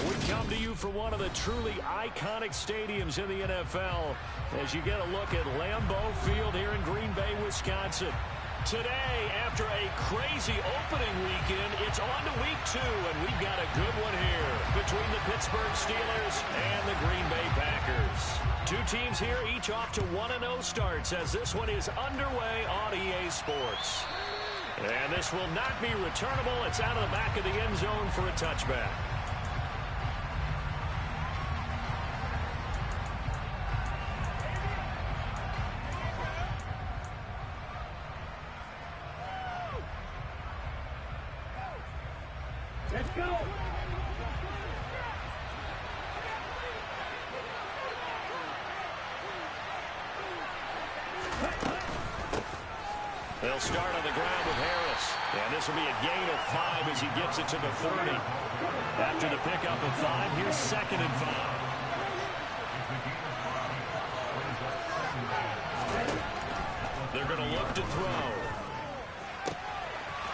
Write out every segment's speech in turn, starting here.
We come to you from one of the truly iconic stadiums in the NFL as you get a look at Lambeau Field here in Green Bay, Wisconsin. Today, after a crazy opening weekend, it's on to week 2, and we've got a good one here between the Pittsburgh Steelers and the Green Bay Packers. Two teams here, each off to 1-0 starts as this one is underway on EA Sports. And this will not be returnable. It's out of the back of the end zone for a touchback. Let's go! They'll start on the ground with Harris. And this will be a gain of 5 as he gets it to the 30. After the pickup of 5, here's 2nd and 5. They're going to look to throw.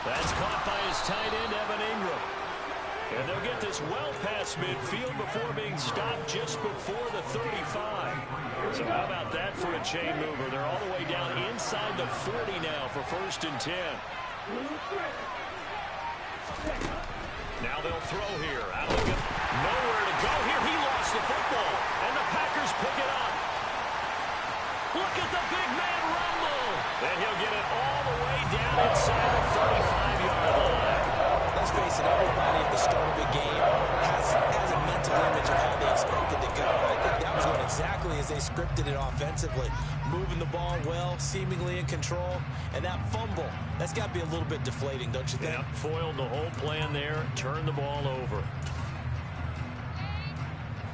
That's caught by his tight end, Evan Ingram. And they'll get this well past midfield before being stopped just before the 35. So how about that for a chain mover? They're all the way down inside the 40 now for 1st and 10. Now they'll throw here. Nowhere to go here. He lost the football. And the Packers pick it up. Look at the big man rumble. And he'll get it all the way down inside the 35-yard line. Let's face it, everybody at the start of the game has a mental image of how they expect it to go. I think that was going exactly as they scripted it offensively. Moving the ball well, seemingly in control. And that fumble, that's got to be a little bit deflating, don't you think? Yep, foiled the whole plan there. Turned the ball over.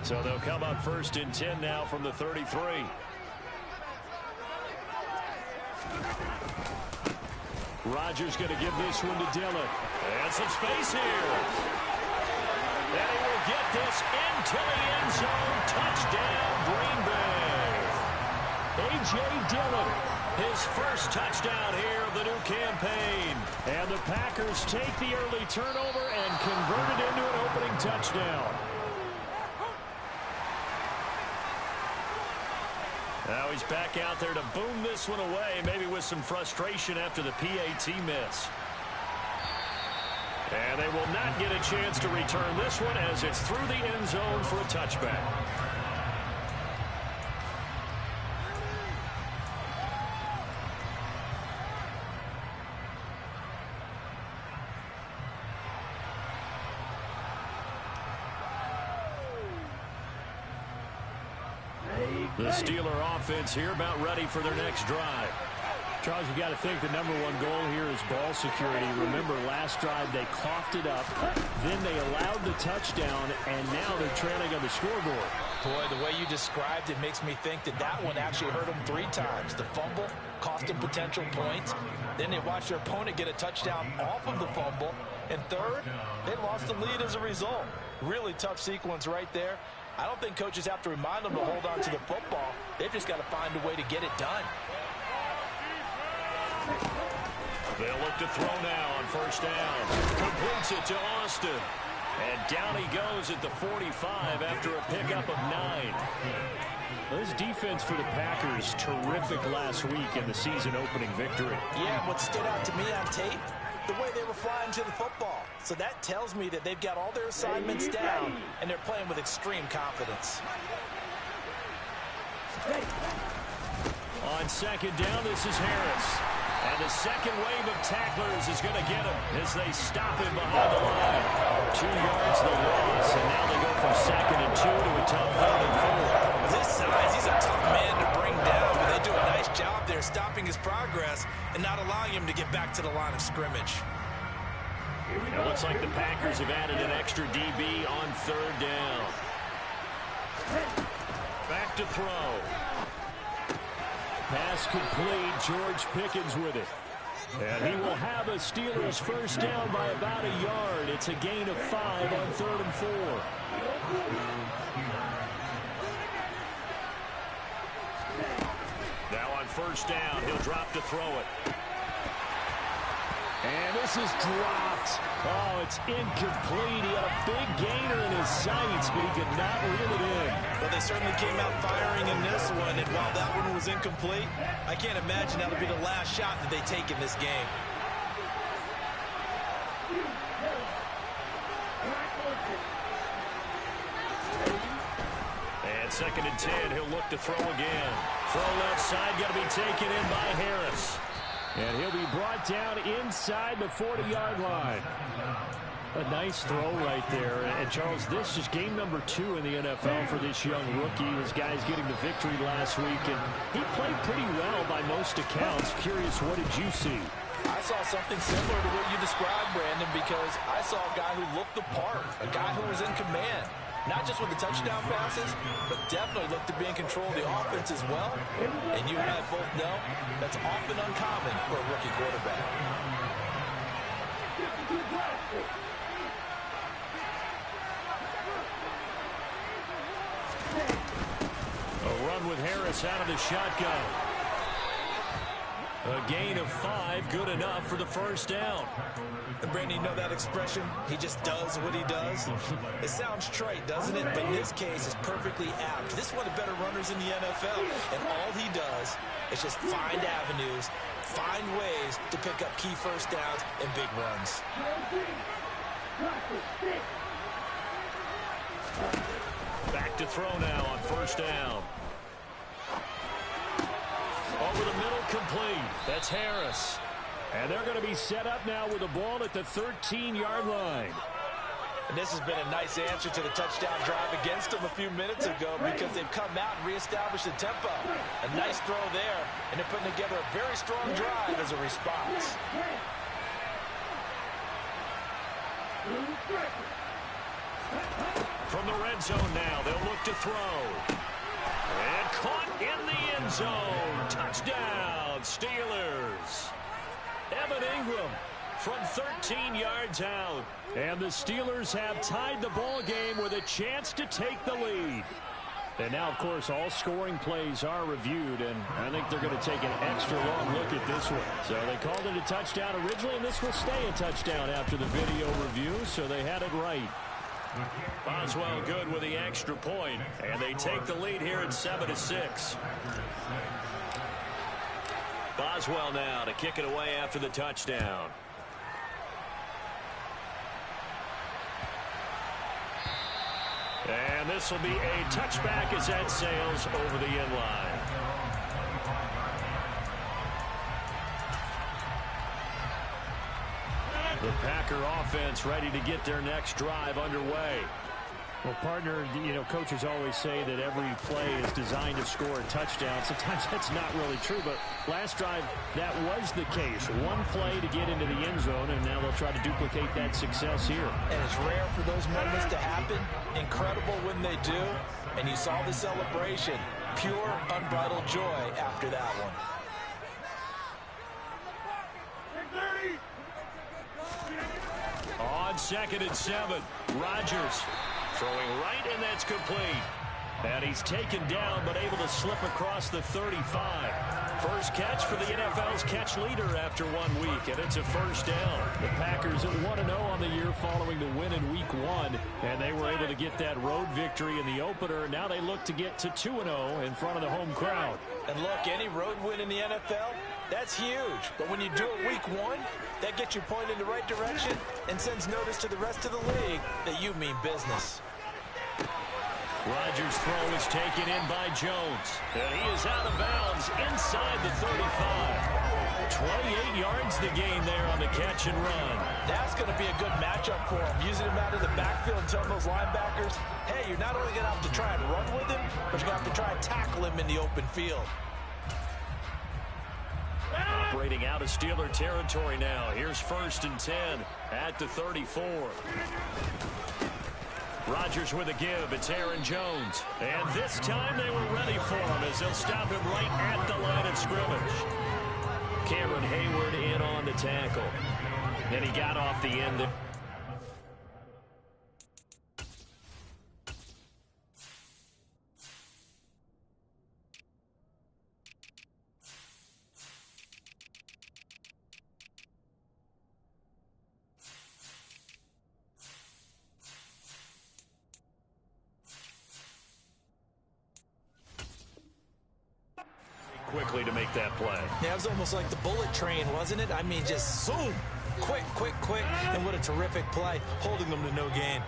So they'll come up 1st and 10 now from the 33. Rodgers going to give this one to Dillon. And some space here. And he will get this into the end zone. Touchdown, Green Bay. A.J. Dillon, his first touchdown here of the new campaign. And the Packers take the early turnover and convert it into an opening touchdown. Now he's back out there to boom this one away, maybe with some frustration after the PAT miss. And they will not get a chance to return this one as it's through the end zone for a touchback. The Steeler offense here about ready for their next drive. Charles, you got to think the #1 goal here is ball security. Remember, last drive they coughed it up, then they allowed the touchdown, and now they're trailing on the scoreboard. Boy, the way you described it makes me think that one actually hurt them 3 times. The fumble cost them potential points. Then they watched their opponent get a touchdown off of the fumble. And third, they lost the lead as a result. Really tough sequence right there. I don't think coaches have to remind them to hold on to the football. They've just got to find a way to get it done. They'll look to throw now on 1st down. Completes it to Austin. And down he goes at the 45 after a pickup of 9. This defense for the Packers, terrific last week in the season-opening victory. Yeah, what stood out to me on tape, the way they were flying to the football. So that tells me that they've got all their assignments down, and they're playing with extreme confidence. On 2nd down, this is Harris. And the second wave of tacklers is going to get him as they stop him behind the line. 2 yards the loss, and now they go from 2nd and 2 to a tough 3rd and 4. With his size, he's a tough man to bring down, but they do a nice job there stopping his progress and not allowing him to get back to the line of scrimmage. It looks like the Packers have added an extra DB on 3rd down. Back to throw. Pass complete. George Pickens with it. And he will have a Steelers 1st down by about a yard. It's a gain of 5 on 3rd and 4. Now on 1st down, he'll drop to throw it. And this is dropped. Oh, it's incomplete. He had a big gainer in his his sights, but he could not reel it in. Well, they certainly came out firing in this one, and while that one was incomplete, I can't imagine that'll be the last shot that they take in this game. And 2nd and 10, he'll look to throw again. Throw left side, got to be taken in by Harris. And he'll be brought down inside the 40-yard line. A nice throw right there. And, Charles, this is game number 2 in the NFL for this young rookie. His guys getting the victory last week, and he played pretty well by most accounts. Curious, what did you see? I saw something similar to what you described, Brandon, because I saw a guy who looked the part, a guy who was in command. Not just with the touchdown passes, but definitely looked to be in control of the offense as well. And you and I both know that's often uncommon for a rookie quarterback. A run with Harris out of the shotgun. A gain of 5, good enough for the first down. And Brandon, you know that expression? He just does what he does. It sounds trite, doesn't it? But in this case, it's perfectly apt. This is one of the better runners in the NFL. And all he does is just find avenues, find ways to pick up key first downs and big runs. Back to throw now on first down. Over the middle, complete. That's Harris. And they're going to be set up now with the ball at the 13-yard line. And this has been a nice answer to the touchdown drive against them a few minutes ago because they've come out and reestablished the tempo. A nice throw there, and they're putting together a very strong drive as a response. From the red zone now, they'll look to throw. And caught in the end zone. Touchdown, Steelers. Evan Ingram from 13 yards out. And the Steelers have tied the ball game with a chance to take the lead. And now, of course, all scoring plays are reviewed, and I think they're going to take an extra long look at this one. So they called it a touchdown originally, and this will stay a touchdown after the video review, so they had it right. Boswell good with the extra point, and they take the lead here at 7-6. Boswell now to kick it away after the touchdown. And this will be a touchback as that sails over the end line. The Packer offense ready to get their next drive underway. Well, partner, you know, coaches always say that every play is designed to score a touchdown. Sometimes that's not really true, but last drive, that was the case. One play to get into the end zone, and now they'll try to duplicate that success here. And it's rare for those moments to happen. Incredible when they do. And you saw the celebration. Pure, unbridled joy after that one. On 2nd and 7, Rodgers throwing right, and that's complete. And he's taken down, but able to slip across the 35. First catch for the NFL's catch leader after 1 week, and it's a first down. The Packers at 1-0 on the year following the win in Week 1, and they were able to get that road victory in the opener. Now they look to get to 2-0 in front of the home crowd. And look, any road win in the NFL, that's huge. But when you do it Week 1, that gets you pointed in the right direction and sends notice to the rest of the league that you mean business. Rodgers' throw is taken in by Jones. And he is out of bounds inside the 35. 28 yards the gain there on the catch and run. That's going to be a good matchup for him. Using him out of the backfield and telling those linebackers, hey, you're not only going to have to try and run with him, but you're going to have to try and tackle him in the open field. Operating out of Steeler territory now. Here's 1st and 10 at the 34. Rodgers with a give. It's Aaron Jones. And this time they were ready for him as they'll stop him right at the line of scrimmage. Cameron Hayward in on the tackle. Then he got off the end. quickly to make that play. Yeah, it was almost like the bullet train, wasn't it? I mean, just zoom. Quick, quick, quick. And what a terrific play, holding them to no gain.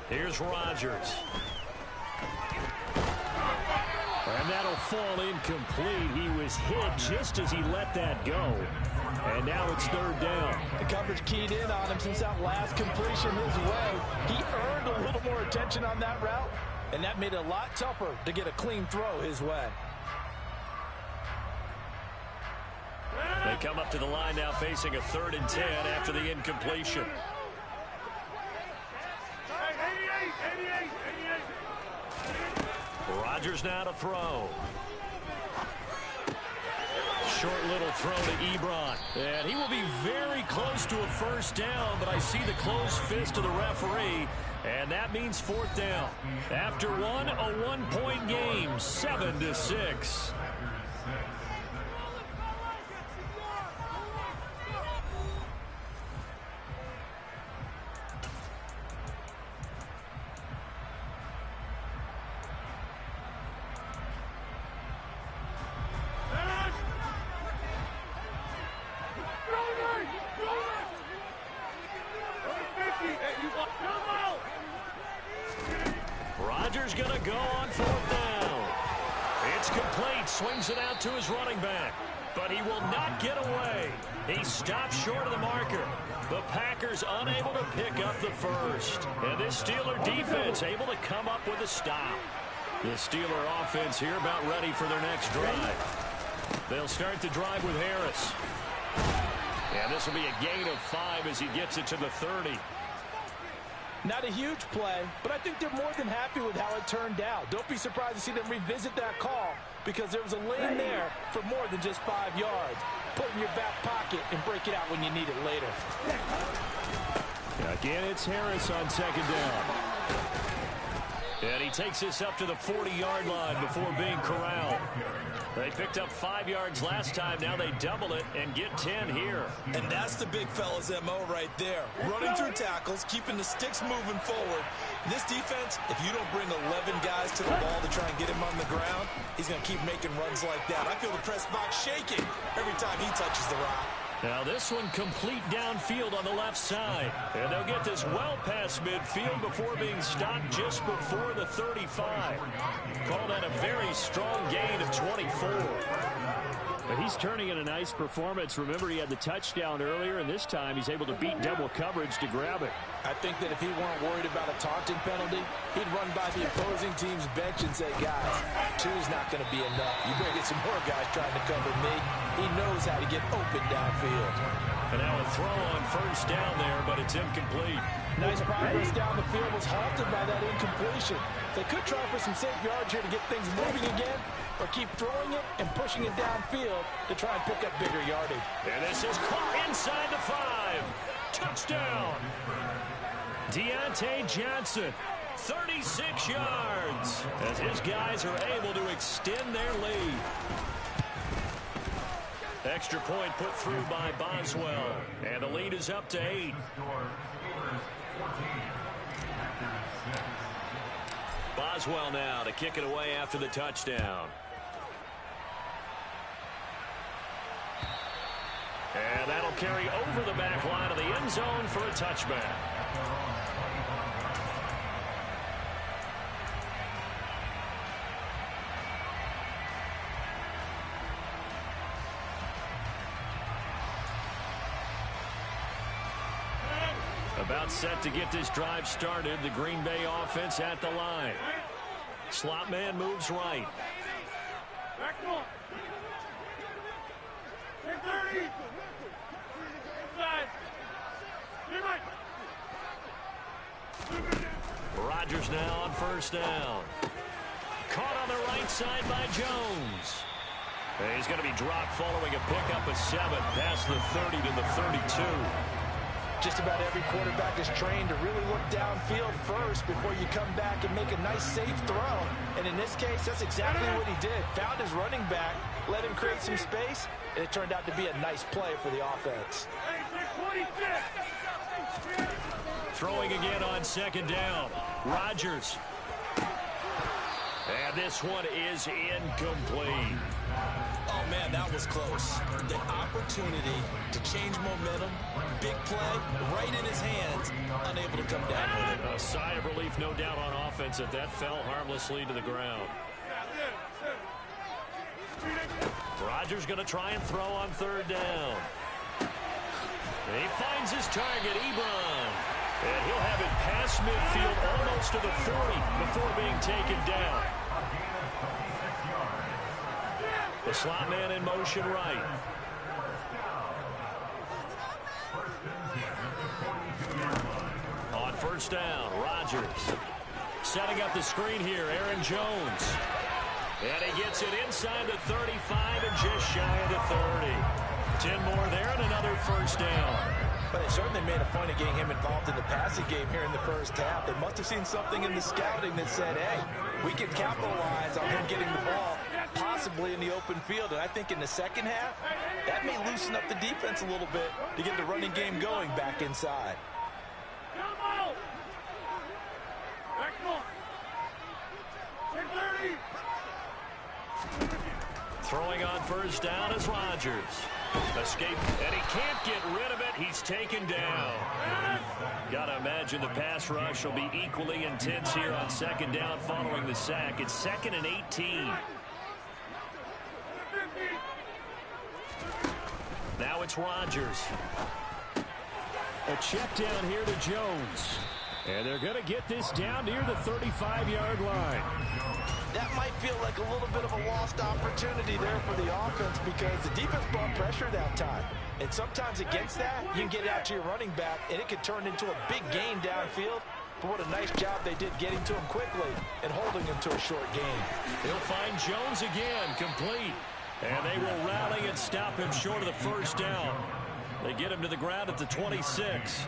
Here's Rodgers. And that'll fall incomplete. He was hit just as he let that go. And now it's third down. The coverage keyed in on him since that last completion his way. He earned a little more attention on that route, and that made it a lot tougher to get a clean throw his way. They come up to the line now facing a 3rd and 10 after the incompletion. Rodgers now to throw. Short little throw to Ebron. And he will be very close to a first down, but I see the closed fist of the referee, and that means 4th down. After one, a 1-point game, 7-6. Rodgers going to go on 4th down. It's complete. Swings it out to his running back. But he will not get away. He stops short of the marker. The Packers unable to pick up the first. And this Steeler defense able to come up with a stop. The Steeler offense here about ready for their next drive. They'll start the drive with Harris. And this will be a gain of 5 as he gets it to the 30. Not a huge play, but I think they're more than happy with how it turned out. Don't be surprised to see them revisit that call because there was a lane there for more than just 5 yards. Put it in your back pocket and break it out when you need it later. Again, it's Harris on 2nd down. And he takes this up to the 40-yard line before being corralled. They picked up 5 yards last time. Now they double it and get 10 here. And that's the big fella's MO right there. Running through tackles, keeping the sticks moving forward. This defense, if you don't bring 11 guys to the ball to try and get him on the ground, he's going to keep making runs like that. I feel the press box shaking every time he touches the rock. Now this one complete downfield on the left side. And they'll get this well past midfield before being stopped just before the 35. Called that a very strong gain of 24. But he's turning in a nice performance. Remember, he had the touchdown earlier, and this time he's able to beat double coverage to grab it. I think that if he weren't worried about a taunting penalty, he'd run by the opposing team's bench and say, guys, 2 is not going to be enough. You better get some more guys trying to cover me. He knows how to get open downfield. And now a throw on 1st down there, but it's incomplete. Nice progress down the field was halted by that incompletion. They could try for some safe yards here to get things moving again, or keep throwing it and pushing it downfield to try and pick up bigger yardage. And this is caught inside the 5. Touchdown. Deontay Johnson, 36 yards, as his guys are able to extend their lead. Extra point put through by Boswell, and the lead is up to 8. Boswell now to kick it away after the touchdown. And that'll carry over the back line of the end zone for a touchback. About set to get this drive started. The Green Bay offense at the line. Slot man moves right. Rodgers now on 1st down. Caught on the right side by Jones. And he's going to be dropped following a pickup of 7 past the 30 to the 32. Just about every quarterback is trained to really look downfield first before you come back and make a nice, safe throw. And in this case, that's exactly what he did. Found his running back, let him create some space, and it turned out to be a nice play for the offense. Throwing again on second down. Rodgers. And this one is incomplete. Oh, man, that was close. The opportunity to change momentum, big play, right in his hands, unable to come down with it. A sigh of relief, no doubt, on offense if that fell harmlessly to the ground. Rodgers going to try and throw on third down. He finds his target, Ebron. And he'll have it past midfield, almost to the 40 before being taken down. The slot man in motion right. On first down, Rodgers. Setting up the screen here, Aaron Jones. And he gets it inside the 35 and just shy of the 30. 10 more there and another first down. But they certainly made a point of getting him involved in the passing game here in the first half. They must have seen something in the scouting that said, hey, we can capitalize on him getting the ball possibly in the open field. And I think in the second half, that may loosen up the defense a little bit to get the running game going back inside. Throwing on first down is Rodgers. Escape, and he can't get rid of it. He's taken down. Gotta imagine the pass rush will be equally intense here on second down following the sack. It's 2nd and 18. Now it's Rodgers. A check down here to Jones. And they're going to get this down near the 35-yard line. That might feel like a little bit of a lost opportunity there for the offense because the defense brought pressure that time. And sometimes against that, you can get out to your running back, and it could turn into a big gain downfield. But what a nice job they did getting to him quickly and holding him to a short gain. He'll find Jones again, complete. And they will rally and stop him short of the first down. They get him to the ground at the 26.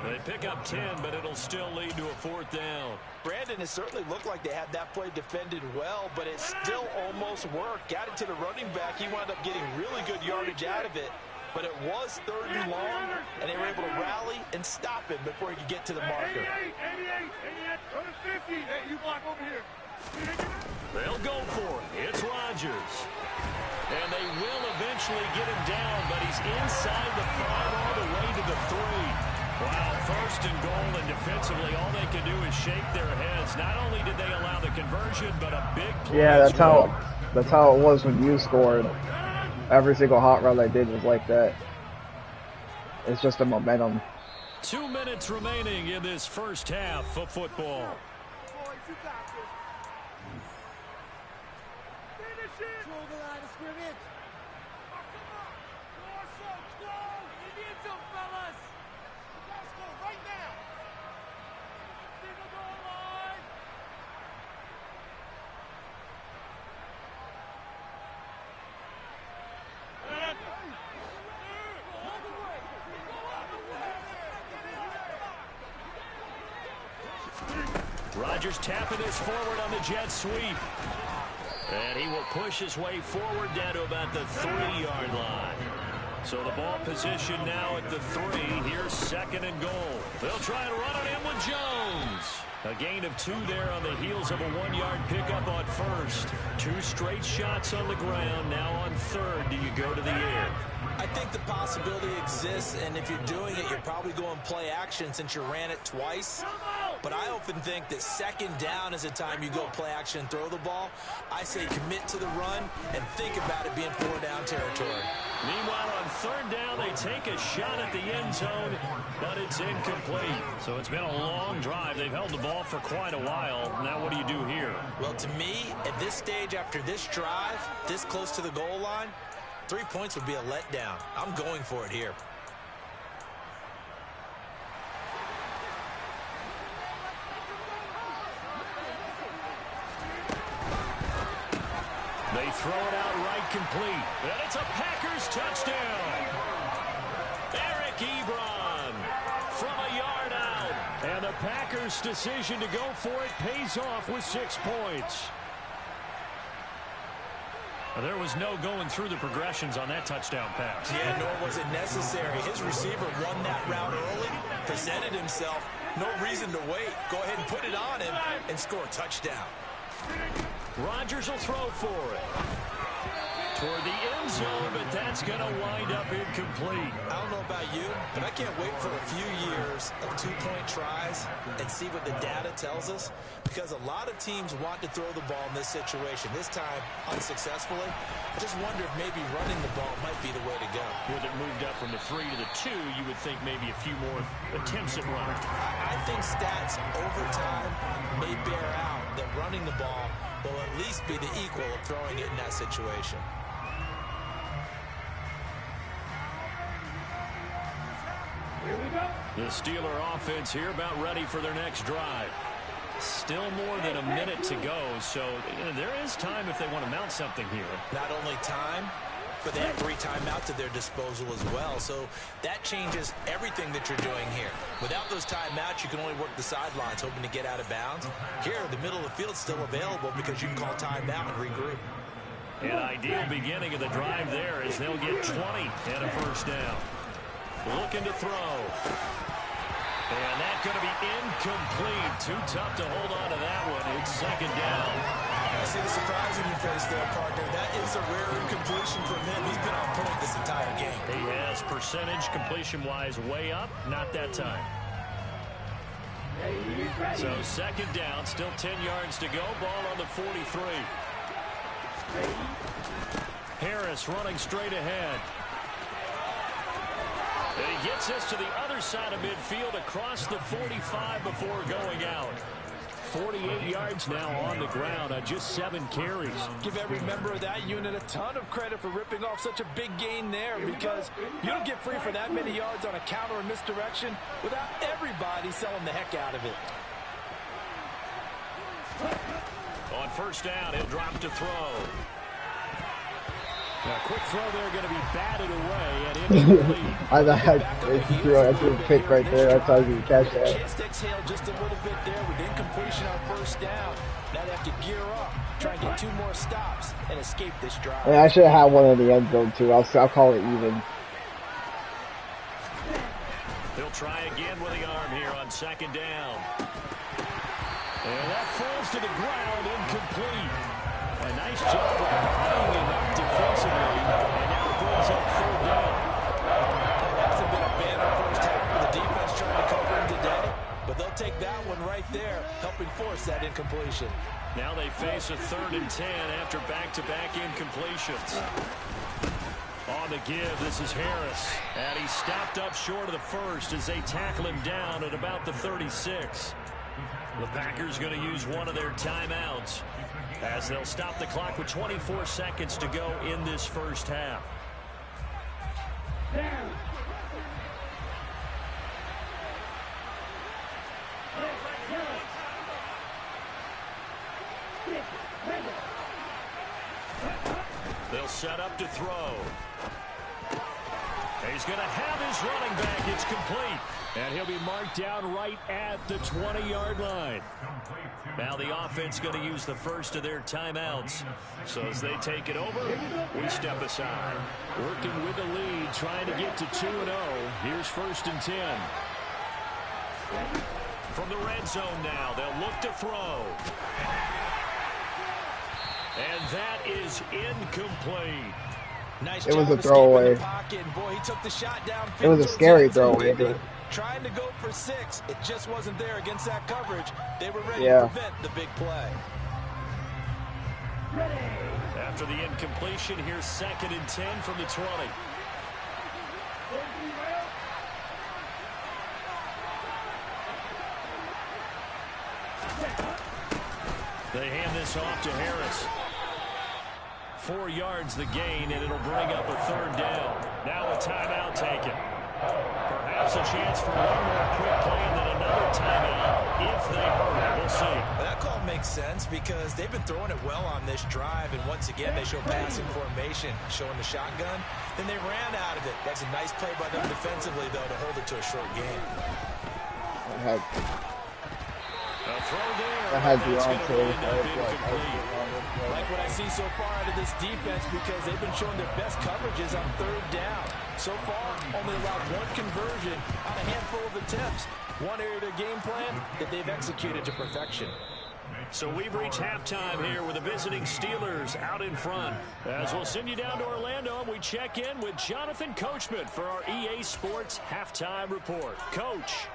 They pick up 10, but it'll still lead to a fourth down. Brandon, it certainly looked like they had that play defended well, but it still almost worked. Got it to the running back. He wound up getting really good yardage out of it, but it was 3rd and long, and they were able to rally and stop him before he could get to the marker. 88, go to 50. Hey, you block over here. They'll go for it. It's Rodgers. And they will eventually get him down, but he's inside the 5 all the way to the 3. Wow, 1st and goal, and defensively, all they can do is shake their heads. Not only did they allow the conversion, but a big play. Yeah, that's how it was when you scored. Every single hot run they did was like that. It's just a momentum. 2 minutes remaining in this first half of football. Rodgers tapping this forward on the jet sweep. And he will push his way forward down to about the 3-yard line. So the ball position now at the 3. Here's 2nd and goal. They'll try and run it in with Jones. A gain of 2 there on the heels of a 1-yard pickup on first. 2 straight shots on the ground. Now on third, do you go to the air? I think the possibility exists, and if you're doing it, you're probably going play action since you ran it twice. But I often think that 2nd down is a time you go play action and throw the ball. I say commit to the run and think about it being 4-down territory. Meanwhile, on 3rd down, they take a shot at the end zone, but it's incomplete. So it's been a long drive. They've held the ball for quite a while. Now what do you do here? Well, to me, at this stage, after this drive, this close to the goal line, 3 points would be a letdown. I'm going for it here. They throw it out right complete. And it's a Packers touchdown. Eric Ebron from a yard out. And the Packers' decision to go for it pays off with 6 points. There was no going through the progressions on that touchdown pass. Yeah, nor was it necessary. His receiver won that route early, presented himself, No reason to wait. Go ahead and put it on him and score a touchdown. Rodgers will throw for it. Toward the end zone, but that's going to wind up incomplete. I don't know about you, but I can't wait for a few years of two-point tries and see what the data tells us, because a lot of teams want to throw the ball in this situation. This time, unsuccessfully. I just wonder if maybe running the ball might be the way to go. With it moved up from the 3 to the 2, you would think maybe a few more attempts at running. I think stats over time may bear out that running the ball will at least be the equal of throwing it in that situation. The Steeler offense here about ready for their next drive. Still more than a minute to go, so there is time if they want to mount something here. Not only time, but they have 3 timeouts at their disposal as well, so that changes everything that you're doing here. Without those timeouts, you can only work the sidelines, hoping to get out of bounds. Here, the middle of the field is still available because you can call timeout and regroup. An ideal beginning of the drive there as they'll get 20 and a first down. Looking to throw. And that's going to be incomplete. Too tough to hold on to that one. It's second down. I see the surprise in your face there, partner. That is a rare incompletion from him. He's been on point this entire game. He has percentage completion-wise way up. Not that time. So second down, still 10 yards to go. Ball on the 43. Harris running straight ahead. And he gets us to the other side of midfield across the 45 before going out. 48 yards now on the ground on just 7 carries. Give every member of that unit a ton of credit for ripping off such a big gain there, because you don't get free for that many yards on a counter or misdirection without everybody selling the heck out of it. On first down, he'll drop to throw. A quick throw there, going to be batted away and incomplete. I threw a pick right there. That's how you catch that. Just exhale just a little bit there with incompletion on first down. Now they have to gear up, try and get 2 more stops, and escape this drive. I should have had one in the end zone too. I'll call it even. He'll try again with the arm here on second down. And that falls to the ground, incomplete. A nice job of tying him up defensively, and now it brings up third down. That hasn't been a banner first half for the defense trying to cover him today, but they'll take that one right there, helping force that incompletion. Now they face a 3rd and 10 after back-to-back incompletions. On the give, this is Harris, and he stopped up short of the first as they tackle him down at about the 36. The Packers going to use one of their timeouts as they'll stop the clock with 24 seconds to go in this first half. They'll set up to throw. He's going to have his running back. It's complete. And he'll be marked down right at the 20-yard line. Now the offense going to use the first of their timeouts. So as they take it over, we step aside. Working with the lead, trying to get to 2-0. Here's 1st and 10. From the red zone now, they'll look to throw. And that is incomplete. Nice it was job a throwaway. Boy, he took the shot down. It was a scary throwaway. Trying to go for 6. It just wasn't there against that coverage. They were ready to prevent the big play. After the incompletion, here's 2nd and 10 from the 20. They hand this off to Harris. 4 yards the gain, and it'll bring up a 3rd down. Now a timeout taken. Perhaps a chance for one more quick play and then another timeout if they hurry. We'll see. That call makes sense because they've been throwing it well on this drive, and once again they show passing formation, showing the shotgun. Then they ran out of it. That's a nice play by them defensively, though, to hold it to a short game. A throw there. I had the like what I see so far out of this defense, because they've been showing their best coverages on 3rd down. So far, only allowed 1 conversion on a handful of attempts. one area of their game plan that they've executed to perfection. So we've reached halftime here with the visiting Steelers out in front. As we'll send you down to Orlando, and we check in with Jonathan Coachman for our EA Sports Halftime Report. Coach.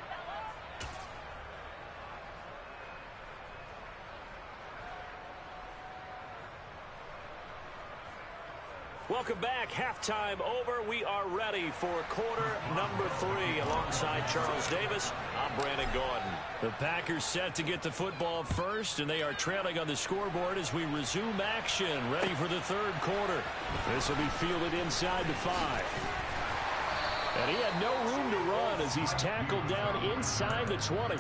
Welcome back. Halftime over. We are ready for quarter number 3. Alongside Charles Davis, I'm Brandon Gordon. The Packers set to get the football first, and they are trailing on the scoreboard as we resume action, ready for the third quarter. This will be fielded inside the 5. And he had no room to run as he's tackled down inside the 20.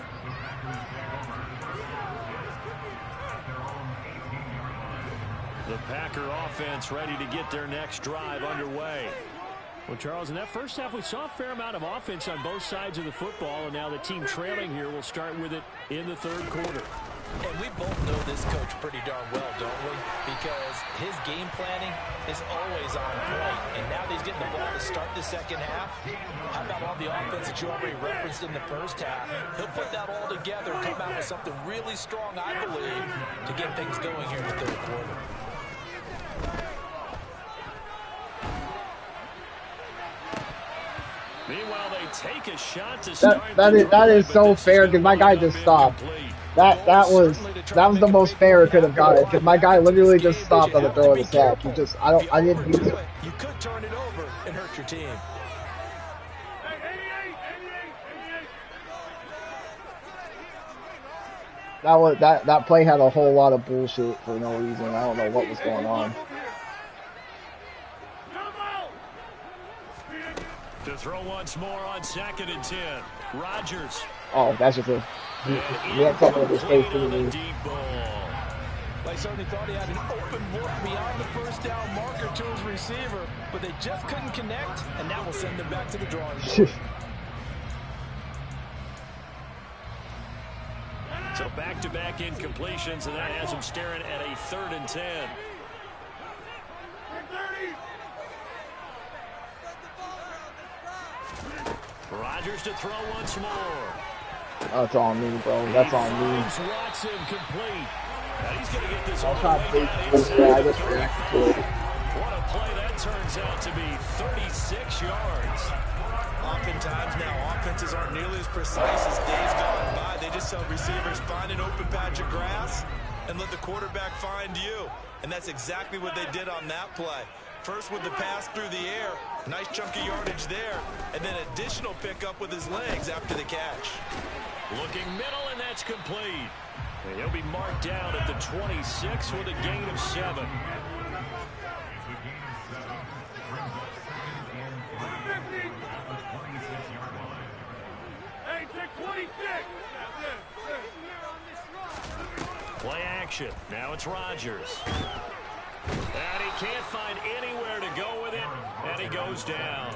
The Packer offense ready to get their next drive underway. Well, Charles, in that first half, we saw a fair amount of offense on both sides of the football, and now the team trailing here will start with it in the third quarter. And we both know this coach pretty darn well, don't we? Because his game planning is always on point. And now that he's getting the ball to start the second half, how about all the offense that you already referenced in the first half? He'll put that all together and come out with something really strong, I believe, to get things going here in the third quarter. Meanwhile, they take a shot to start. That is so fair because my guy just stopped. That was the most fair it could have gotten because my guy literally just stopped on the throw of the sack. He just I didn't use it. You could turn it over and hurt your team. That play had a whole lot of bullshit for no reason. I don't know what was going on. To throw once more on 2nd and 10. Rodgers. Oh, that's just a... He had something with his face to me. They certainly thought he had an open look beyond the first down marker to his receiver, but they just couldn't connect, and that will send them back to the drawing board. So back-to-back incompletions, and that has him staring at a 3rd and 10. Rodgers to throw once more. That's on me, bro. That's on me. Watson complete. And he's going to get this all the way down inside. What a play that turns out to be. 36 yards. Oftentimes now, offenses aren't nearly as precise as days gone by. They just tell receivers, find an open patch of grass and let the quarterback find you. And that's exactly what they did on that play. First with the pass through the air, nice chunk of yardage there, and then additional pickup with his legs after the catch. Looking middle, and that's complete. And he'll be marked down at the 26 with a gain of 7. Play action. Now it's Rodgers. And he can't find anywhere to go with it, and he goes down.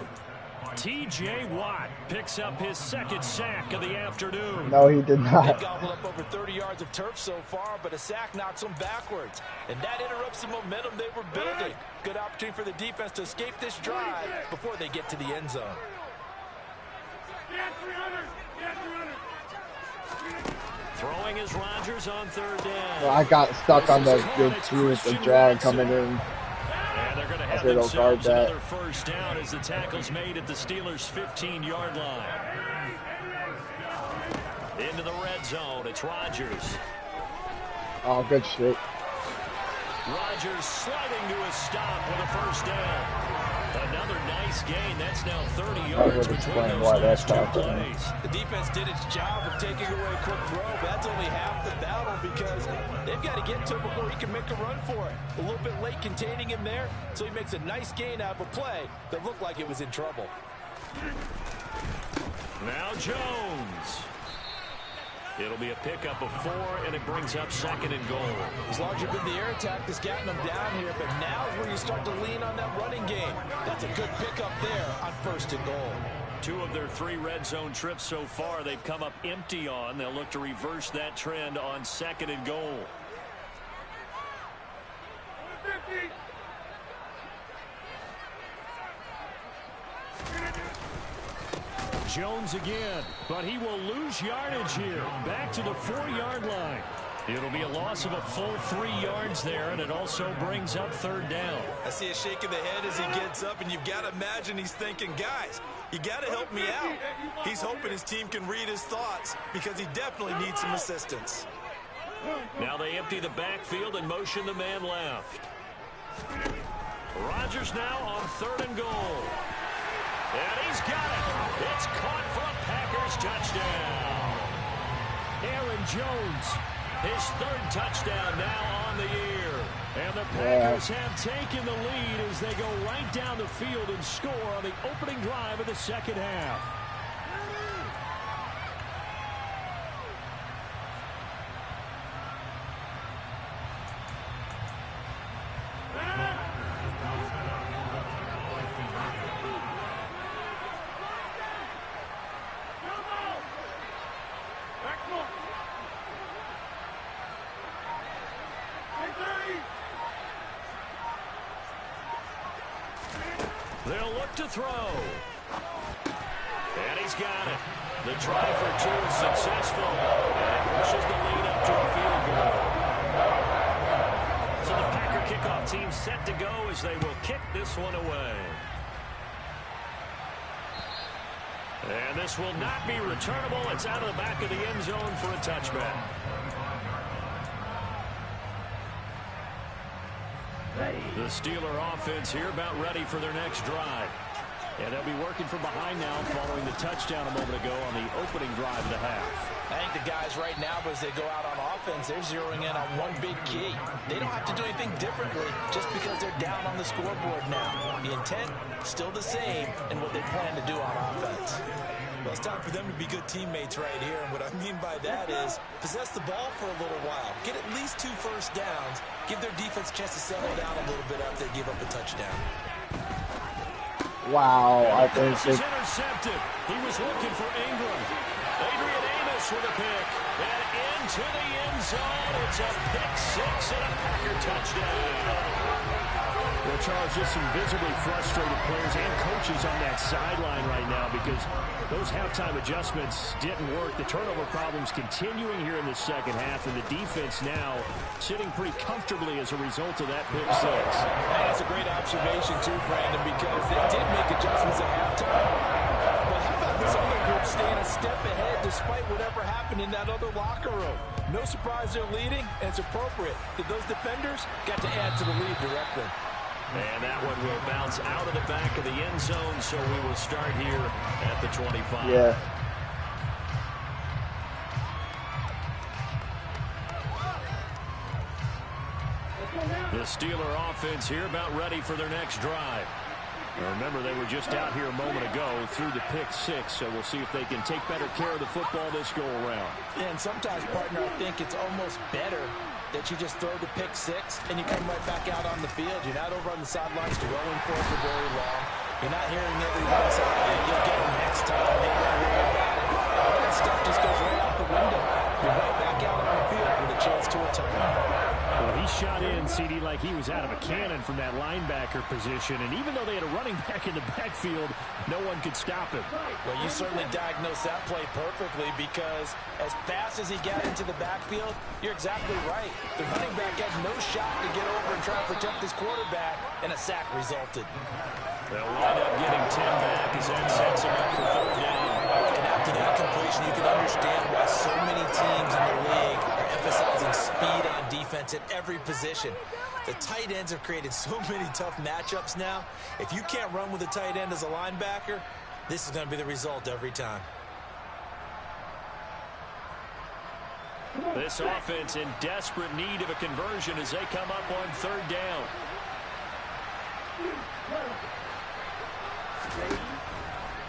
T.J. Watt picks up his 2nd sack of the afternoon. No, he did not. They've gobbled up over 30 yards of turf so far, but a sack knocks them backwards. And that interrupts the momentum they were building. Good opportunity for the defense to escape this drive before they get to the end zone. Throwing is Rodgers on 3rd down. Well, I got stuck on the drag coming in. And they're going to have themselves another first down as the tackle's made at the Steelers' 15-yard line. Into the red zone, it's Rodgers. Oh, good shit. Rodgers sliding to a stop with a first down. Another nice gain. That's now 30 yards between those last 2 plays. The defense did its job of taking away a quick throw, but that's only half the battle because they've got to get to him before he can make a run for it. A little bit late containing him there, so he makes a nice gain out of a play that looked like it was in trouble. Now Jones. It'll be a pickup of 4, and it brings up 2nd and goal. As long as you've been the air attack that's gotten them down here, but now is where you start to lean on that running game. That's a good pickup there on 1st and goal. 2 of their 3 red zone trips so far they've come up empty on. They'll look to reverse that trend on 2nd and goal. Jones again, but he will lose yardage here. Back to the 4-yard line. It'll be a loss of a full 3 yards there, and it also brings up 3rd down. I see a shake of the head as he gets up, and you've got to imagine he's thinking, guys, you got to help me out. He's hoping his team can read his thoughts because he definitely needs some assistance. Now they empty the backfield and motion the man left. Rodgers now on 3rd and goal. And he's got it. It's caught for a Packers touchdown. Aaron Jones, his 3rd touchdown now on the year. And the Packers have taken the lead as they go right down the field and score on the opening drive of the 2nd half. They'll look to throw. And he's got it. The try for 2 is successful. And it pushes the lead up to a field goal. So the Packer kickoff team set to go as they will kick this one away. And this will not be returnable. It's out of the back of the end zone for a touchback. The Steeler offense here about ready for their next drive. And they'll be working from behind now following the touchdown a moment ago on the opening drive of the half. I think the guys right now, as they go out on offense, they're zeroing in on one big key. They don't have to do anything differently just because they're down on the scoreboard now. The intent, still the same in what they plan to do on offense. Well, it's time for them to be good teammates right here. And what I mean by that is possess the ball for a little while. Get at least 2 first downs. Give their defense a chance to settle down a little bit after they give up a touchdown. Wow, I think this is intercepted. He was looking for Ingram. Adrian Amos with a pick. And into the end zone. It's a pick 6 and a Packer touchdown. Well, Charles, just some visibly frustrated players and coaches on that sideline right now because those halftime adjustments didn't work. The turnover problems continuing here in the 2nd half, and the defense now sitting pretty comfortably as a result of that pick 6. That's a great observation, too, Brandon, because they did make adjustments at halftime. But how about this other group staying a step ahead despite whatever happened in that other locker room? No surprise they're leading, and it's appropriate that those defenders got to add to the lead directly. And that one will bounce out of the back of the end zone, so we will start here at the 25. Yeah. The Steeler offense here about ready for their next drive. Now remember, they were just out here a moment ago through the pick 6, so we'll see if they can take better care of the football this go-around. Yeah, and sometimes, partner, I think it's almost better that you just throw the pick 6 and you come right back out on the field. You're not over on the sidelines throwing for it for very long. You're not hearing everyone say, hey, you'll get it next time. They don't worry about it. All that stuff just goes right out the window. You're right back out on the field with a chance to atone. Well, he shot in, CD, like he was out of a cannon from that linebacker position. And even though they had a running back in the backfield, no one could stop him. Well, you certainly diagnosed that play perfectly because as fast as he got into the backfield, you're exactly right. The running back had no shot to get over and try to protect his quarterback, and a sack resulted. They'll wind up getting 10 back as that sets him up for 3rd down. And after that completion, you can understand why so many teams in the league are emphasizing speed on defense at every position. The tight ends have created so many tough matchups now. If you can't run with a tight end as a linebacker, this is going to be the result every time. This offense in desperate need of a conversion as they come up on 3rd down.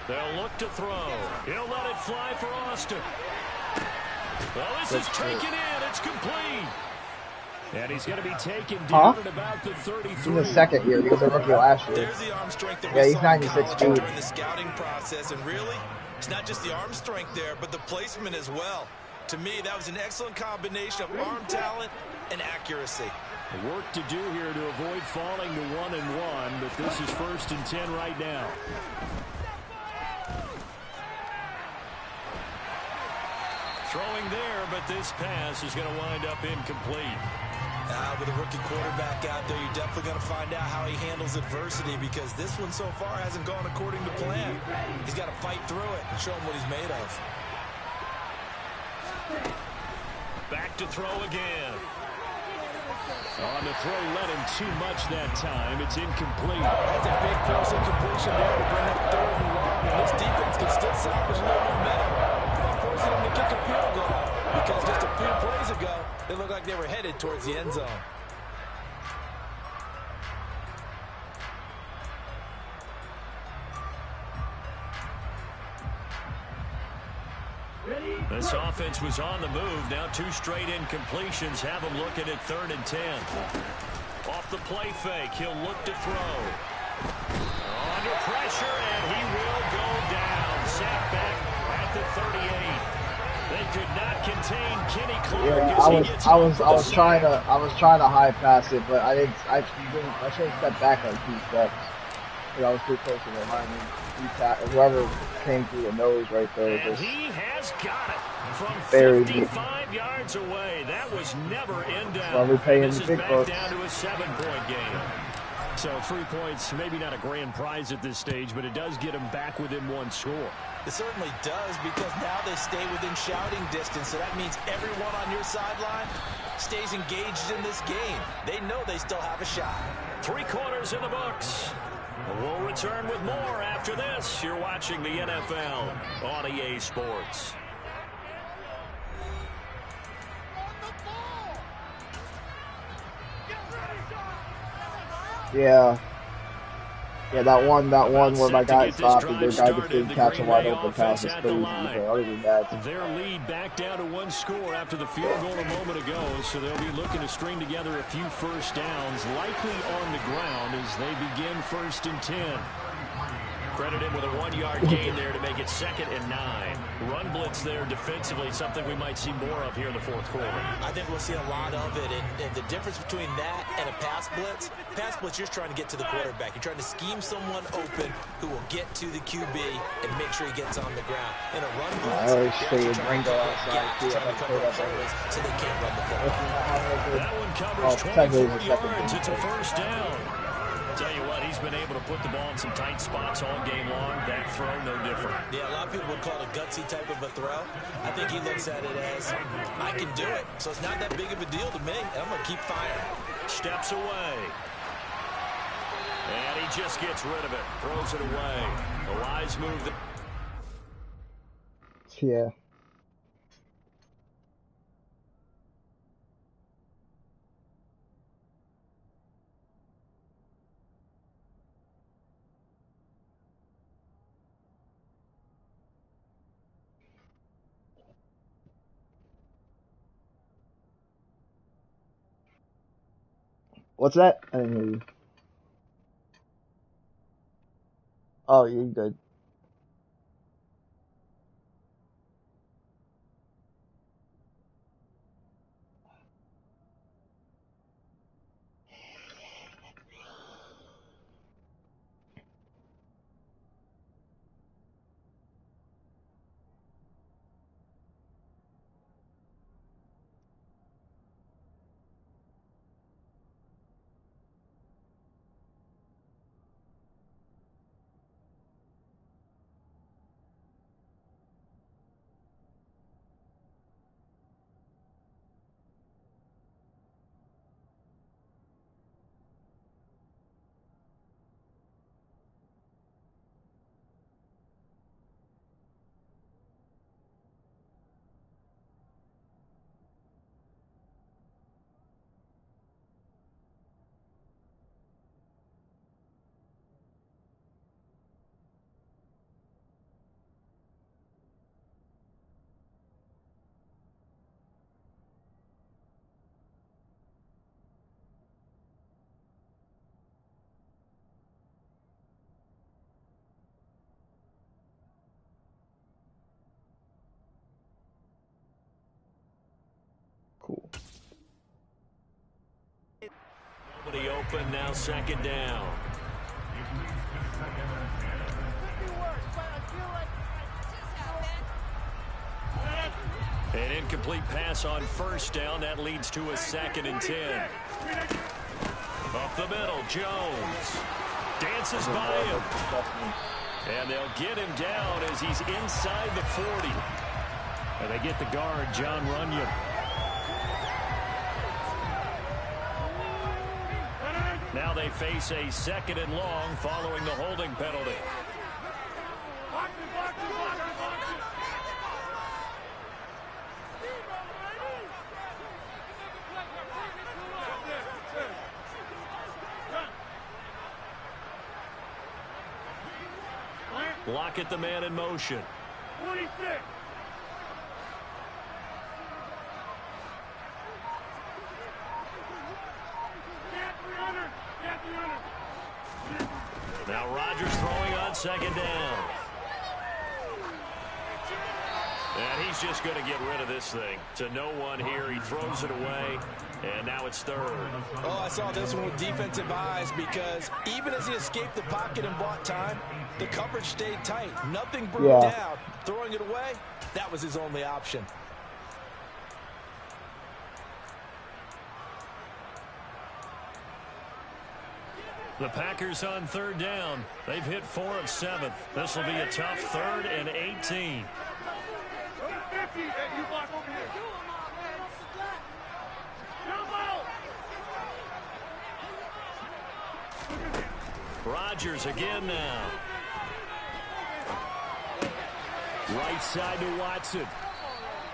They'll look to throw. He'll let it fly for Austin. Well, this is taken in. It's complete. And he's going to be taken down at about the 33. He's a second year. He was a rookie last year. There's the arm strength that Yeah, we he's saw 96 during dude. the scouting process. And really, it's not just the arm strength there, but the placement as well. To me, that was an excellent combination of arm talent and accuracy. Work to do here to avoid falling to 1-1, but this is 1st and 10 right now. Throwing there, but this pass is going to wind up incomplete. With a rookie quarterback out there, you're definitely going to find out how he handles adversity, because this one so far hasn't gone according to plan. He's got to fight through it and show him what he's made of. Back to throw again. On the throw, let him too much that time. It's incomplete. That's a big force of completion there to bring up 3rd and long. And this defense can still salvage a little momentum by forcing him to kick a field goal, because just a few plays ago, they looked like they were headed towards the end zone. This offense was on the move. Now 2 straight incompletions have him looking at 3rd and 10. Off the play fake, he'll look to throw. Under pressure, and he will go down. Sacked back at the 38. They could not contain Kenny Clark. Yeah, I was trying to high pass it, but I should have stepped back like 2 steps. I was too close to the line. Whoever came through the nose right there. And he has got it from very 55 deep. Yards away. That was never in doubt. Well, we're paying this the is big back bucks. down to a 7-point game. So 3 points, maybe not a grand prize at this stage, but it does get them back within 1 score. It certainly does, because now they stay within shouting distance. So that means everyone on your sideline stays engaged in this game. They know they still have a shot. 3 quarters in the books. We'll return with more after this. You're watching the NFL on EA Sports. Yeah, that one where my guy stopped and their guy just didn't catch a wide open pass is crazy. But other than that, their lead back down to 1 score after the field goal a moment ago, so they'll be looking to string together a few first downs, likely on the ground as they begin 1st and 10. Credit him with a 1-yard gain there to make it 2nd and 9. Run blitz there defensively, something we might see more of here in the 4th quarter. I think we'll see a lot of it, and the difference between that and a pass blitz, you're trying to get to the quarterback. You're trying to scheme someone open who will get to the QB and make sure he gets on the ground. In a run blitz, I always say Ringo outside too. I cover up areas so they can't run the football. That one covers 24 yards. It's a 1st down. Tell you what, he's been able to put the ball in some tight spots all game long. That throw, no different. Yeah, a lot of people would call it a gutsy type of a throw. I think he looks at it as, I can do it. So it's not that big of a deal to me. I'm going to keep firing. Steps away. And he just gets rid of it. Throws it away. A wise move. yeah. What's that? I didn't hear you. Oh, you're good. Cool. Nobody open, now 2nd down. An incomplete pass on first down. That leads to a 2nd and 10. Up the middle, Jones dances by him. And they'll get him down as he's inside the 40. And they get the guard, John Runyon. Now they face a 2nd and long following the holding penalty. Lockett, the man in motion. 26. Now Rodgers throwing on 2nd down. And he's just going to get rid of this thing. To no one here. He throws it away. And now it's 3rd. Oh, I saw this one with defensive eyes because even as he escaped the pocket and bought time, the coverage stayed tight. Nothing broke down. Throwing it away, that was his only option. The Packers on 3rd down. They've hit 4 of 7. This will be a tough 3rd and 18. Rodgers again now. Right side to Watson.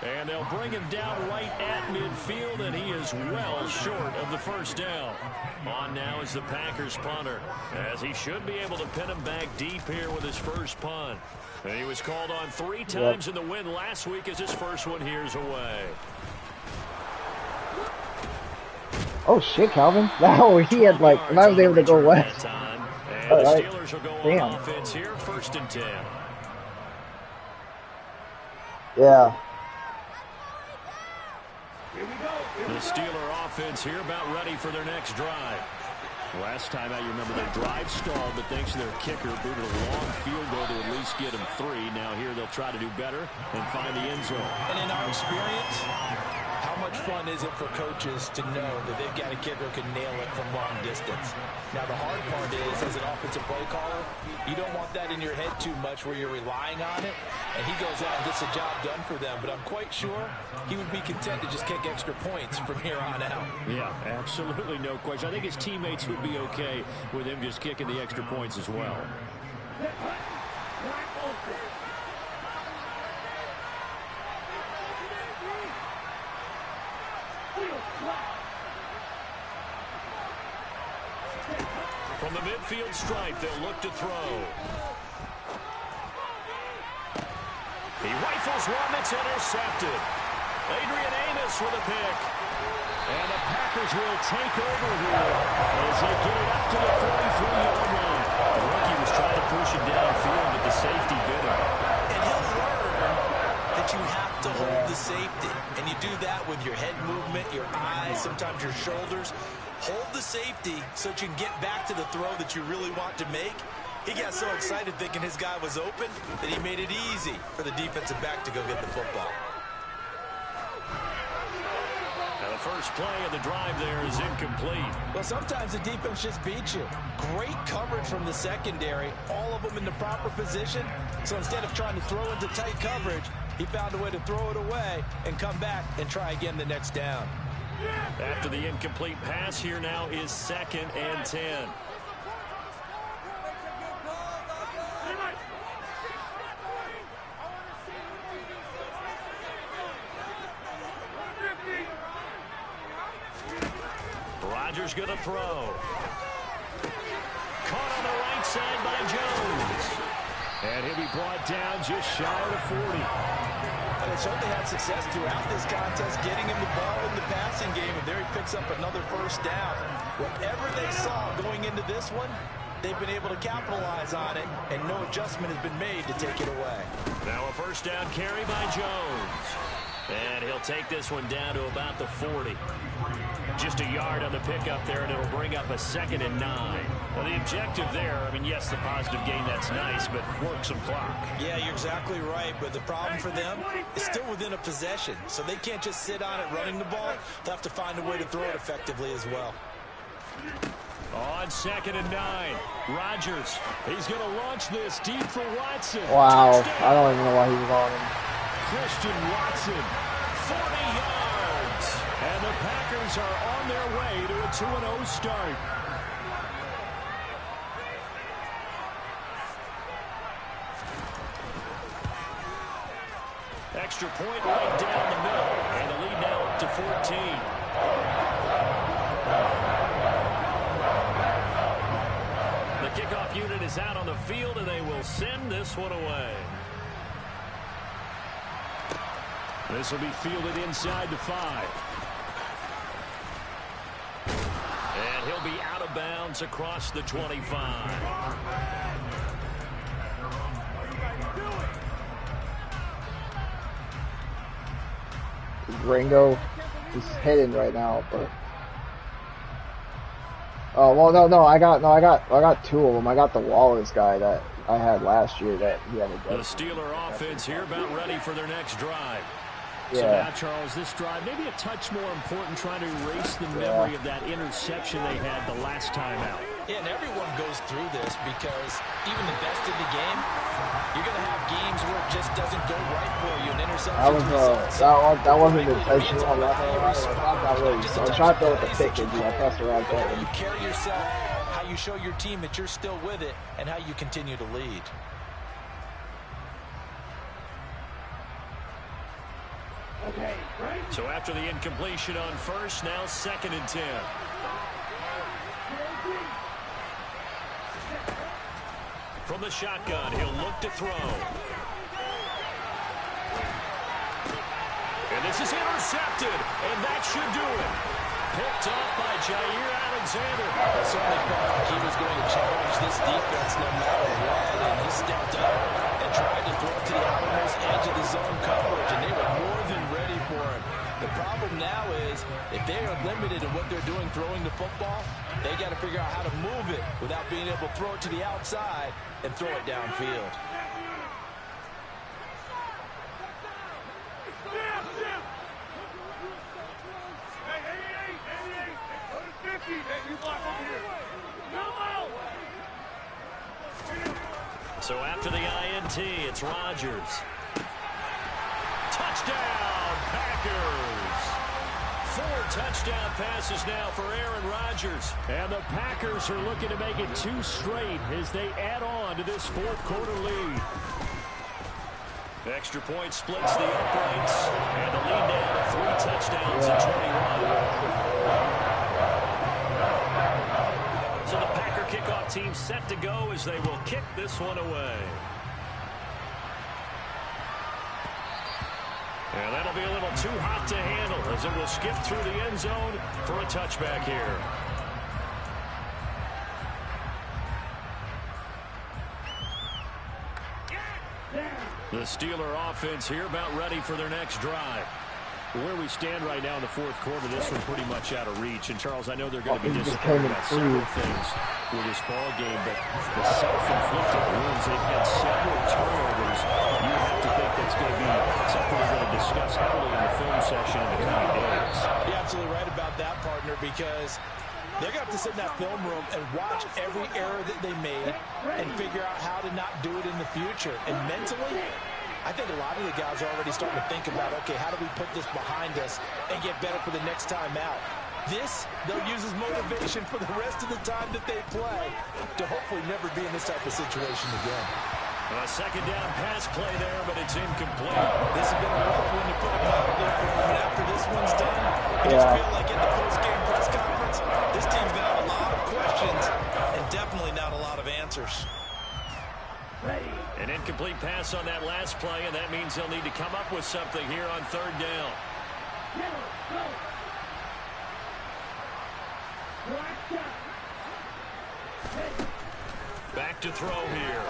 And they'll bring him down right at midfield, and he is well short of the first down. On now is the Packers punter, as he should be able to pin him back deep here with his first punt. And he was called on 3 times in the win last week as his first one here's away. Oh, shit, Calvin. No, he had, like, and I was able to go west. And the Steelers will go on offense here, 1st and 10. Yeah. The Steeler offense here about ready for their next drive. Last time out, you remember their drive stalled, but thanks to their kicker, booted a long field goal to at least get them 3. Now here they'll try to do better and find the end zone. And in our experience, how much fun is it for coaches to know that they've got a kicker who can nail it from long distance? Now, the hard part is, as an offensive play caller, you don't want that in your head too much where you're relying on it, and he goes out and gets the job done for them. But I'm quite sure he would be content to just kick extra points from here on out. Yeah, absolutely no question. I think his teammates would be okay with him just kicking the extra points as well. From the midfield stripe, they'll look to throw. He rifles one that's intercepted. Adrian Amos with a pick. And the Packers will take over here as they get it up to the 43-yard line. The rookie was trying to push it downfield, but the safety bit him. And he'll learn that you have to hold the safety. And you do that with your head movement, your eyes, sometimes your shoulders. Hold the safety so that you can get back to the throw that you really want to make. He got so excited thinking his guy was open that he made it easy for the defensive back to go get the football. Now the first play of the drive there is incomplete. Well, sometimes the defense just beats you. Great coverage from the secondary, all of them in the proper position. So instead of trying to throw into tight coverage, he found a way to throw it away and come back and try again the next down. After the incomplete pass, here now is 2nd and 10. Rodgers going to throw. Caught on the right side by Jones. And he'll be brought down just shy of the 40. But they certainly had success throughout this contest, getting him the ball in the passing game, and there he picks up another first down. Whatever they saw going into this one, they've been able to capitalize on it, and no adjustment has been made to take it away. Now a first down carry by Jones. And he'll take this one down to about the 40. Just a yard on the pickup there, and it'll bring up a 2nd and 9. Well, the objective there, I mean, yes, the positive gain, that's nice, but work some clock. Yeah, you're exactly right, but the problem for them is still within a possession, so they can't just sit on it running the ball. They'll have to find a way to throw it effectively as well. On 2nd and 9, Rodgers. He's going to launch this deep for Watson. Wow, Touchdown. I don't even know why he was on him. Christian Watson, 40 yards. And the Packers are on their way to a 2-0 start. Extra point right down the middle. And the lead now up to 14. The kickoff unit is out on the field, and they will send this one away. This will be fielded inside the 5. And he'll be out of bounds across the 25. Ringo is hidden right now, but oh well, no, I got 2 of them. I got the Wallace guy that I had last year that he had a The Steeler offense here about ready for their next drive. Yeah. So now, Charles, this drive maybe a touch more important, trying to erase the memory of that interception they had the last time out. Yeah, and everyone goes through this because even the best in the game, you're going to have games where it just doesn't go right for you. An interception that wasn't intentional. I was trying to throw with the pick and I pressed around that. You carry yourself, how you show your team that you're still with it, and how you continue to lead. So after the incompletion on first, now 2nd and 10. From the shotgun, he'll look to throw. And this is intercepted, and that should do it. Picked off by Jair Alexander. I certainly felt like he was going to challenge this defense no matter what, and he stepped up and tried to throw it to the outermost edge of the zone coverage, and they were more than ready for him. The problem now is if they are limited in what they're doing throwing the football, they got to figure out how to move it without being able to throw it to the outside and throw it downfield. So after the INT, it's Rodgers. Touchdown, Packers! 4 touchdown passes now for Aaron Rodgers. And the Packers are looking to make it 2 straight as they add on to this 4th quarter lead. Extra point splits the uprights. And the lead now 3 touchdowns to 21. So the Packer kickoff team set to go as they will kick this one away. And that'll be a little too hot to handle as it will skip through the end zone for a touchback here. The Steeler offense here about ready for their next drive. Where we stand right now in the 4th quarter, this one pretty much out of reach. And, Charles, I know they're going to be disappointed about several things with this ball game, but the self-inflicted wounds, they've had several turnovers. You have to think that's going to be something we're going to discuss heavily in the film session in the coming days. You're absolutely right about that, partner, because they're going to have to sit in that film room and watch every error that they made and figure out how to not do it in the future. And mentally, I think a lot of the guys are already starting to think about, okay, how do we put this behind us and get better for the next time out? This, they'll use as motivation for the rest of the time that they play to hopefully never be in this type of situation again. A 2nd down pass play there, but it's incomplete. This has been a rough one to put a mildly for him, and after this one's done, you just feel like at the post-game press conference, this team's got a lot of questions and definitely not a lot of answers. An incomplete pass on that last play, and that means they'll need to come up with something here on 3rd down. Back to throw here.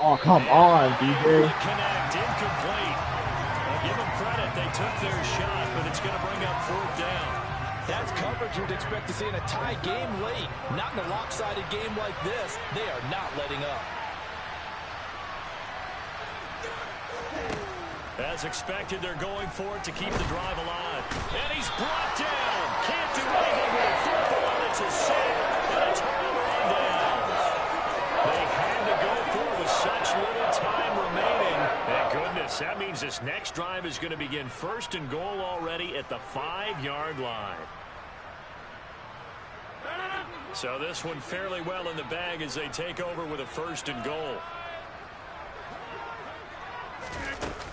Oh, come on, DJ. Connect, incomplete. I'll give them credit. They took their shot, but it's going to bring up 4th down. That's coverage you'd expect to see in a tie game late. Not in a lopsided game like this. They are not letting up. As expected, they're going for it to keep the drive alive. And he's brought down. Can't do anything with it. Football, it's a sack and a turnover on downs. They had to go for it with such little time remaining. Thank goodness. That means this next drive is going to begin 1st and goal already at the 5-yard line. So this one fairly well in the bag as they take over with a 1st and goal.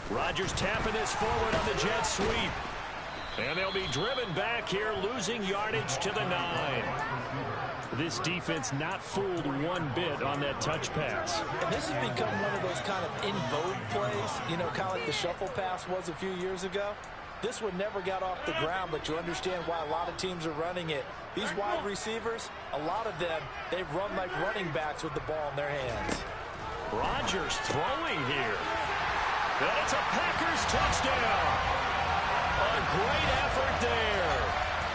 Rodgers tapping this forward on the jet sweep. And they'll be driven back here, losing yardage to the 9. This defense not fooled one bit on that touch pass. And this has become one of those kind of in vogue plays, you know, kind of like the shuffle pass was a few years ago. This one never got off the ground, but you understand why a lot of teams are running it. These wide receivers, a lot of them, they run like running backs with the ball in their hands. Rodgers throwing here. And it's a Packers touchdown. A great effort there.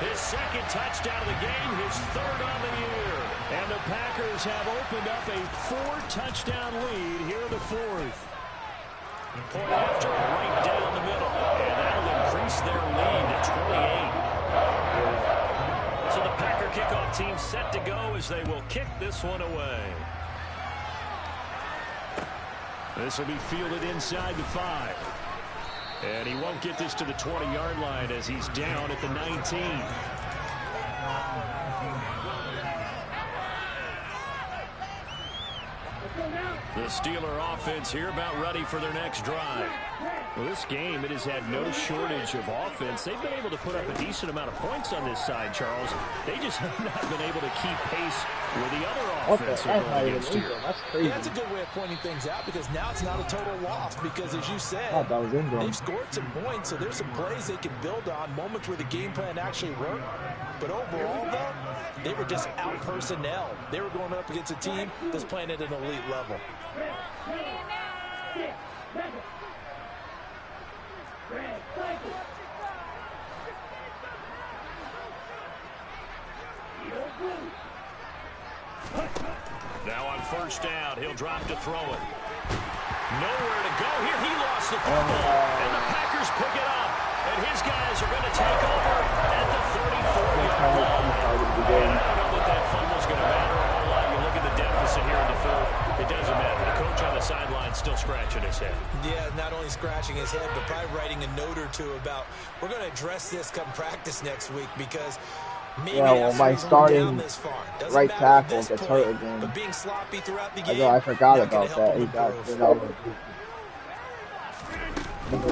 His 2nd touchdown of the game, his 3rd on the year. And the Packers have opened up a 4-touchdown lead here in the 4th. Point after right down the middle. And that'll increase their lead to 28. So the Packer kickoff team set to go as they will kick this one away. This will be fielded inside the 5. And he won't get this to the 20-yard line as he's down at the 19. The Steeler offense here about ready for their next drive. Well, this game, it has had no shortage of offense. They've been able to put up a decent amount of points on this side, Charles. They just have not been able to keep pace with the other offense they're going against here. That's crazy. Yeah, that's a good way of pointing things out because now it's not a total loss because, as you said, they've scored some points, so there's some plays they can build on, moments where the game plan actually worked. But overall, though, they were just out-personnel. They were going up against a team that's playing at an elite level. Now on 1st down, he'll drop to throw it. Nowhere to go here. He lost the football, and the Packers pick it up. And his guys are going to take over at the 34-yard line. I don't know that that fumble's going to matter a whole lot. You look at the deficit here in the 4th. It doesn't matter. The coach on the sideline still scratching his head. Yeah, not only scratching his head, but probably writing a note or two about, we're going to address this come practice next week because maybe my starting right tackle gets hurt again. But being sloppy throughout the game, I forgot about that. He got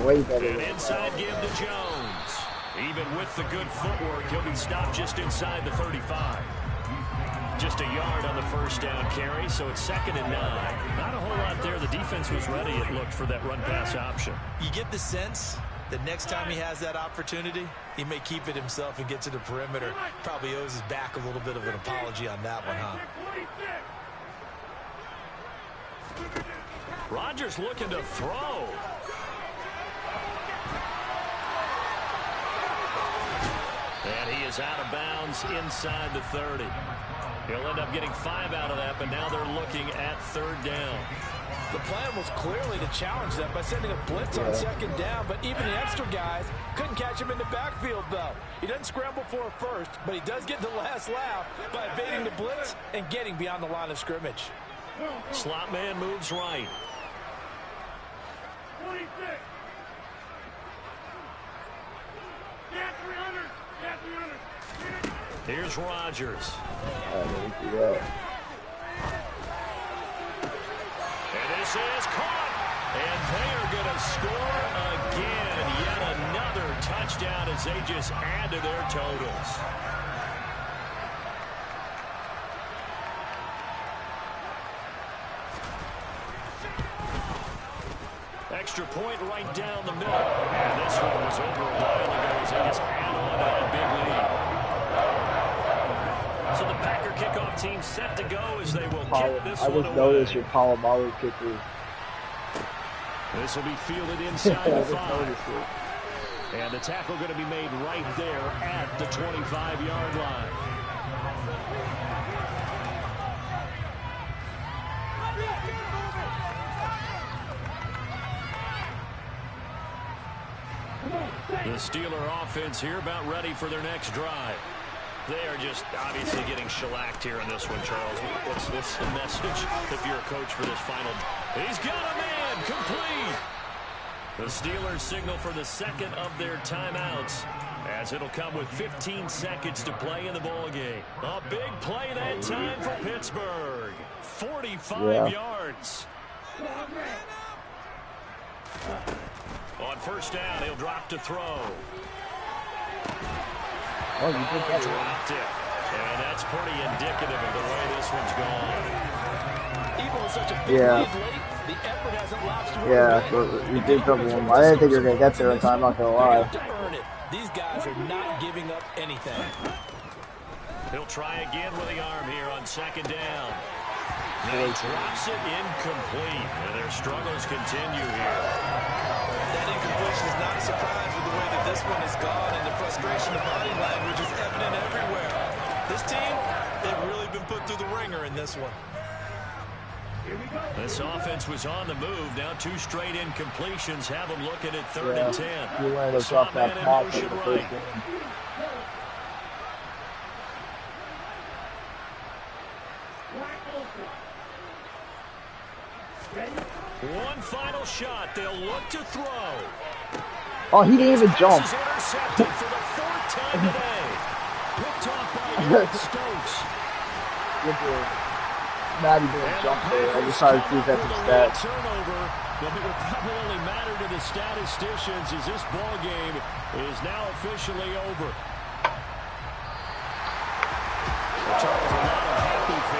way better. An inside give to Jones. Even with the good footwork, he'll be stopped just inside the 35. Just a yard on the 1st down carry, so it's 2nd and 9. Not a whole lot there. The defense was ready, it looked, for that run-pass option. You get the sense that next time he has that opportunity, he may keep it himself and get to the perimeter. Probably owes his back a little bit of an apology on that one, huh? Rodgers looking to throw. And he is out of bounds inside the 30. He'll end up getting 5 out of that, but now they're looking at 3rd down. The plan was clearly to challenge them by sending a blitz on 2nd down, but even the extra guys couldn't catch him in the backfield, though. He doesn't scramble for a first, but he does get the last laugh by evading the blitz and getting beyond the line of scrimmage. Slot man moves right. 26. Get 300. Get 300. Here's Rodgers. And this is caught. And they are going to score again. Yet another touchdown as they just add to their totals. Extra point right down the middle. And this one was over a while ago as they just add on to that big lead. So the Packer kickoff team set to go as they will kick this one away. I just noticed your Palomalu kicker. This will be fielded inside the 5. And the tackle going to be made right there at the 25-yard line. The Steeler offense here about ready for their next drive. They are just obviously getting shellacked here in this one, Charles. What's the message if you're a coach for this final? He's got a man complete. The Steelers signal for the second of their timeouts, as it'll come with 15 seconds to play in the ball game. A big play that time for Pittsburgh. 45 yards. On first down, he'll drop to throw. Oh, you did that. Dropped it. And that's pretty indicative of the way this one's gone. Even with such a big lead late, the effort hasn't lapsed. Yeah, you did double him. I didn't think you were going to get there in time, I'm not going to lie. To earn it. These guys are not giving up anything. He'll try again with the arm here on second down. He drops it incomplete, and their struggles continue here. That incompletion is not a surprise with the way that this one has gone, and the frustration of body language is evident everywhere. This team, they've really been put through the ringer in this one. This offense was on the move. Now 2 straight incompletions have them looking at 3rd and 10. You wanted to drop that pass in the first game. One final shot. They'll look to throw. Oh, he didn't even jump. This is intercepted for the 4th time today. Picked off by Stokes. Maddie didn't jump there. I just tried to see if that's a stat. Turnover, but it will probably only matter to the statisticians as this ball game is now officially over.